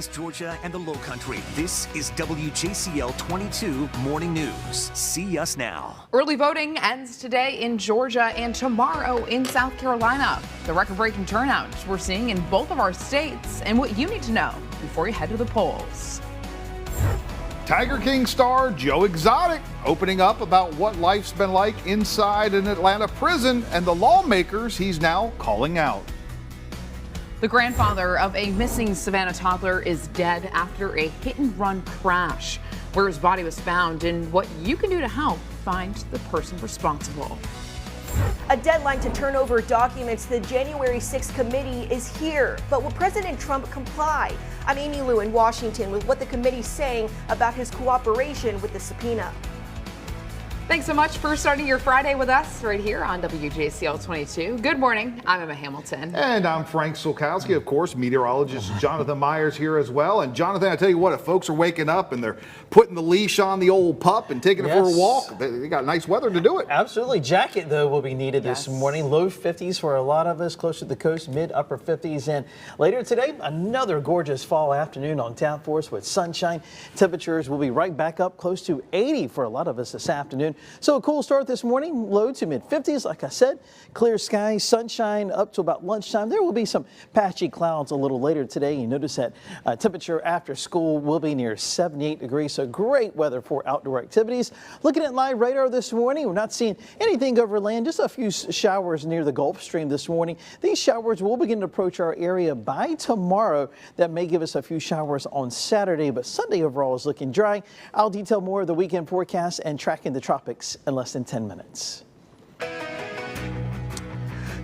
Southeast Georgia and the Lowcountry. This is WJCL 22 Morning News. See us now. Early voting ends today in Georgia and tomorrow in South Carolina. The record-breaking turnout we're seeing in both of our states and what you need to know before you head to the polls. Tiger King star Joe Exotic opening up about what life's been like inside an Atlanta prison and the lawmakers he's now calling out. The grandfather of a missing Savannah toddler is dead after a hit-and-run crash. Where his body was found and what you can do to help find the person responsible. A deadline to turn over documents to the January 6th committee is here. But will President Trump comply? I'm Amy Lou in Washington with what the committee's saying about his cooperation with the subpoena. Thanks so much for starting your Friday with us right here on WJCL 22. Good morning. I'm Emma Hamilton. And I'm Frank Sulkowski, of course, meteorologist Jonathan Myers here as well. And Jonathan, I tell you what, if folks are waking up and they're putting the leash on the old pup and taking it for a walk, they got nice weather to do it. Absolutely. Jacket, though, will be needed this morning. Low 50s for a lot of us, close to the coast, mid-upper 50s. And later today, another gorgeous fall afternoon on tap for us with sunshine. Temperatures will be right back up close to 80 for a lot of us this afternoon. So a cool start this morning, low to mid-50s. Like I said, clear skies, sunshine up to about lunchtime. There will be some patchy clouds a little later today. You notice that temperature after school will be near 78 degrees. So great weather for outdoor activities. Looking at live radar this morning, we're not seeing anything over land, just a few showers near the Gulf Stream this morning. These showers will begin to approach our area by tomorrow. That may give us a few showers on Saturday, but Sunday overall is looking dry. I'll detail more of the weekend forecast and tracking the tropics in less than 10 minutes.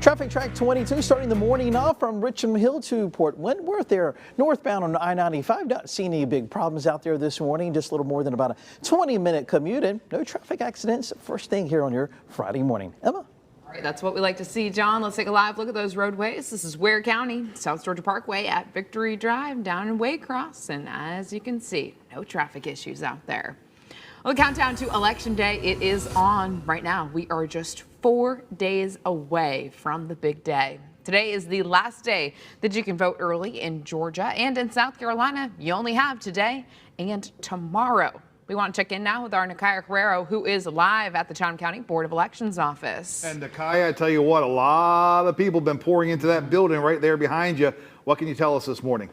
Traffic track 22 starting the morning off from Richmond Hill to Port Wentworth there northbound on I-95. Not seeing any big problems out there this morning. Just a little more than about a 20-minute commute and no traffic accidents first thing here on your Friday morning. Emma? All right, that's what we like to see, John. Let's take a live look at those roadways. This is Ware County, South Georgia Parkway at Victory Drive down in Waycross. And as you can see, no traffic issues out there. Well, the countdown to Election Day, it is on right now. We are just 4 days away from the big day. Today is the last day that you can vote early in Georgia and in South Carolina. You only have today and tomorrow. We want to check in now with our Nakaya Carrero, who is live at the Chatham County Board of Elections office. And Nakaya, I tell you what, a lot of people have been pouring into that building right there behind you. What can you tell us this morning?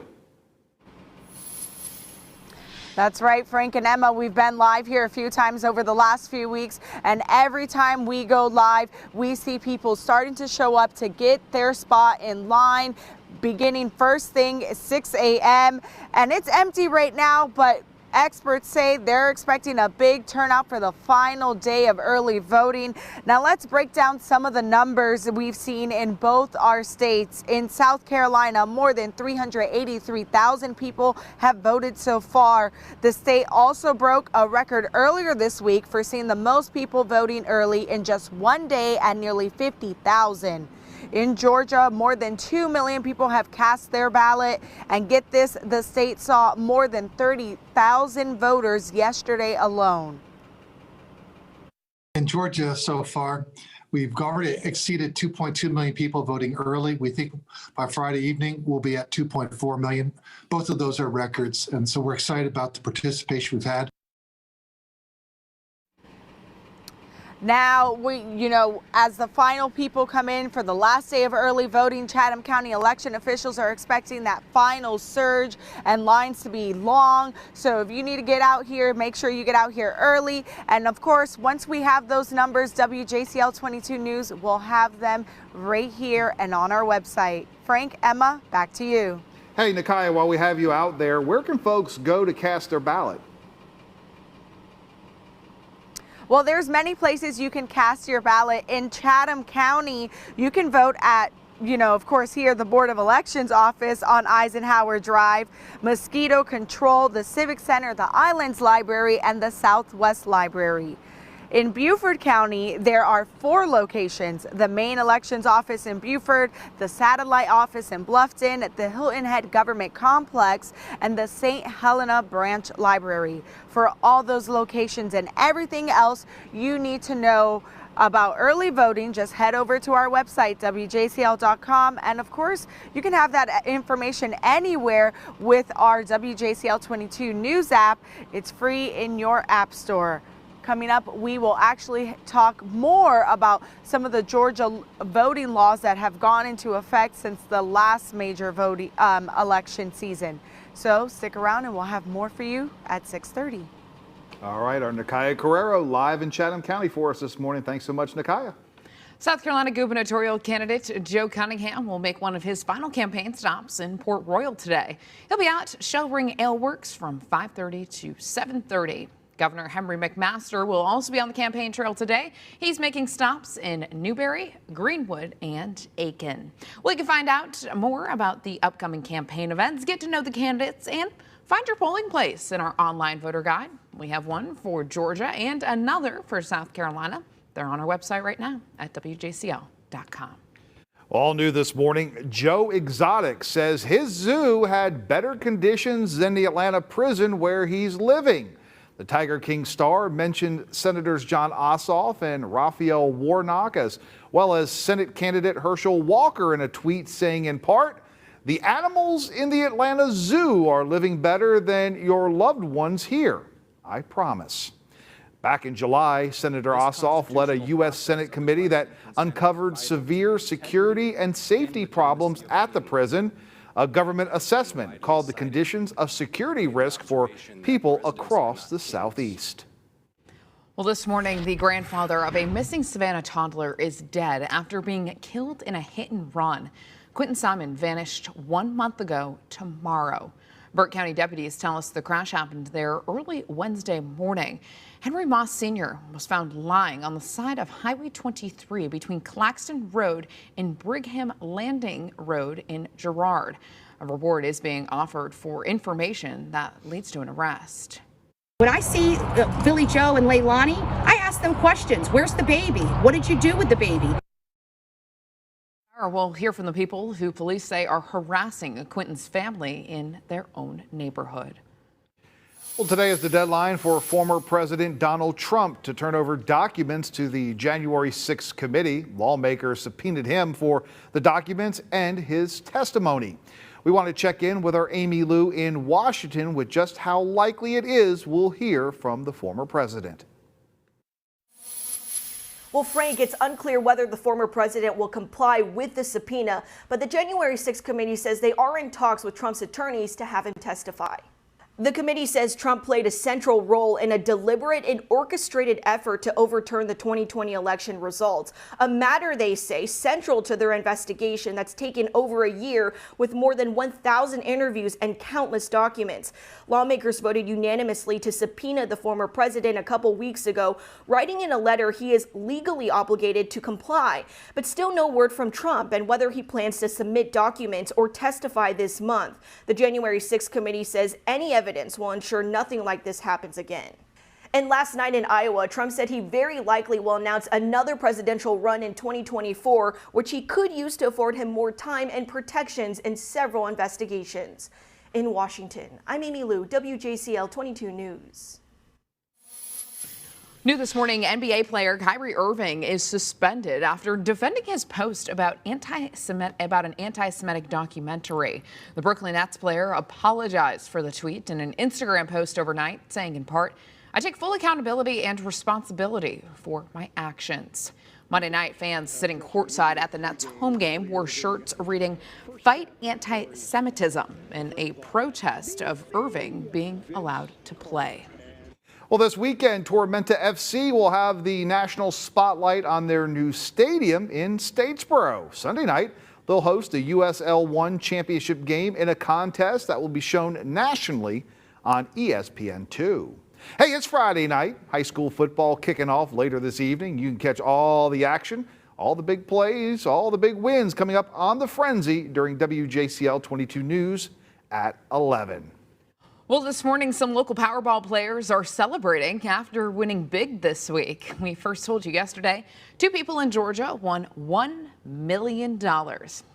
That's right, Frank and Emma. We've been live here a few times over the last few weeks, and every time we go live, we see people starting to show up to get their spot in line, beginning first thing 6 a.m. And it's empty right now, but experts say they're expecting a big turnout for the final day of early voting. Now let's break down some of the numbers we've seen in both our states. In South Carolina, more than 383,000 people have voted so far. The state also broke a record earlier this week for seeing the most people voting early in just one day at nearly 50,000. In Georgia, more than 2 million people have cast their ballot. And get this, the state saw more than 30,000 voters yesterday alone. In Georgia so far, we've already exceeded 2.2 million people voting early. We think by Friday evening, we'll be at 2.4 million. Both of those are records. And so we're excited about the participation we've had. Now, as the final people come in for the last day of early voting, Chatham County election officials are expecting that final surge and lines to be long. So if you need to get out here, make sure you get out here early. And of course, once we have those numbers, WJCL 22 News will have them right here and on our website. Frank, Emma, back to you. Hey, Nakaya, while we have you out there, where can folks go to cast their ballot? Well, there's many places you can cast your ballot. In Chatham County, you can vote at, of course, here, the Board of Elections office on Eisenhower Drive, Mosquito Control, the Civic Center, the Islands Library, and the Southwest Library. In Beaufort County, there are 4 locations: the main elections office in Beaufort, the satellite office in Bluffton, the Hilton Head Government Complex, and the St. Helena Branch Library. For all those locations and everything else you need to know about early voting, just head over to our website, WJCL.com. And of course, you can have that information anywhere with our WJCL 22 News app. It's free in your app store. Coming up, we will actually talk more about some of the Georgia voting laws that have gone into effect since the last major voting election season. So stick around and we'll have more for you at 6:30. All right, our Nakaya Carrero live in Chatham County for us this morning. Thanks so much, Nakaya. South Carolina gubernatorial candidate Joe Cunningham will make one of his final campaign stops in Port Royal today. He'll be out sheltering ale works from 5:30 to 7:30. Governor Henry McMaster will also be on the campaign trail today. He's making stops in Newberry, Greenwood, and Aiken. Well, you can find out more about the upcoming campaign events, get to know the candidates, and find your polling place in our online voter guide. We have one for Georgia and another for South Carolina. They're on our website right now at WJCL.com. All new this morning, Joe Exotic says his zoo had better conditions than the Atlanta prison where he's living. The Tiger King star mentioned Senators Jon Ossoff and Raphael Warnock, as well as Senate candidate Herschel Walker, in a tweet saying, in part, "The animals in the Atlanta Zoo are living better than your loved ones here. I promise." Back in July, Senator Ossoff led a U.S. Senate committee that uncovered severe security and safety problems at the prison. A government assessment called the conditions of security risk for people across the Southeast. Well, this morning, the grandfather of a missing Savannah toddler is dead after being killed in a hit and run. Quentin Simon vanished 1 month ago tomorrow. Burke County deputies tell us the crash happened there early Wednesday morning. Henry Moss Sr. was found lying on the side of Highway 23 between Claxton Road and Brigham Landing Road in Girard. A reward is being offered for information that leads to an arrest. When I see Billy Joe and Leilani, I ask them questions. Where's the baby? What did you do with the baby? We'll hear from the people who police say are harassing Quentin's family in their own neighborhood. Well, today is the deadline for former President Donald Trump to turn over documents to the January 6th committee. Lawmakers subpoenaed him for the documents and his testimony. We want to check in with our Amy Lou in Washington with just how likely it is we'll hear from the former president. Well, Frank, it's unclear whether the former president will comply with the subpoena, but the January 6th committee says they are in talks with Trump's attorneys to have him testify. The committee says Trump played a central role in a deliberate and orchestrated effort to overturn the 2020 election results, a matter they say central to their investigation that's taken over a year with more than 1,000 interviews and countless documents. Lawmakers voted unanimously to subpoena the former president a couple weeks ago, writing in a letter he is legally obligated to comply, but still no word from Trump and whether he plans to submit documents or testify this month. The January 6th committee says any evidence will ensure nothing like this happens again. And last night in Iowa, Trump said he very likely will announce another presidential run in 2024, which he could use to afford him more time and protections in several investigations. In Washington, I'm Amy Lou, WJCL 22 News. New this morning, NBA player Kyrie Irving is suspended after defending his post about an anti-Semitic documentary. The Brooklyn Nets player apologized for the tweet in an Instagram post overnight, saying in part, "I take full accountability and responsibility for my actions." Monday night, fans sitting courtside at the Nets home game wore shirts reading "Fight Anti-Semitism" in a protest of Irving being allowed to play. Well, this weekend, Tormenta FC will have the national spotlight on their new stadium in Statesboro. Sunday night, they'll host the USL1 championship game in a contest that will be shown nationally on ESPN2. Hey, it's Friday night. High school football kicking off later this evening. You can catch all the action, all the big plays, all the big wins coming up on the Frenzy during WJCL 22 News at 11. Well, this morning, some local Powerball players are celebrating after winning big this week. We first told you yesterday, 2 people in Georgia won $1 million.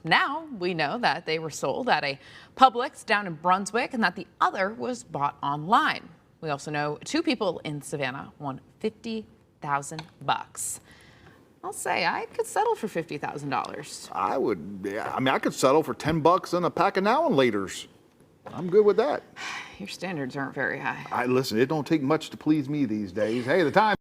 Now we know that they were sold at a Publix down in Brunswick and that the other was bought online. We also know 2 people in Savannah won $50,000. I'll say I could settle for $50,000. I would, yeah, I mean, I could settle for $10 and a pack of Now and Laters. I'm good with that. Your standards aren't very high. Listen, it don't take much to please me these days. Hey, the time.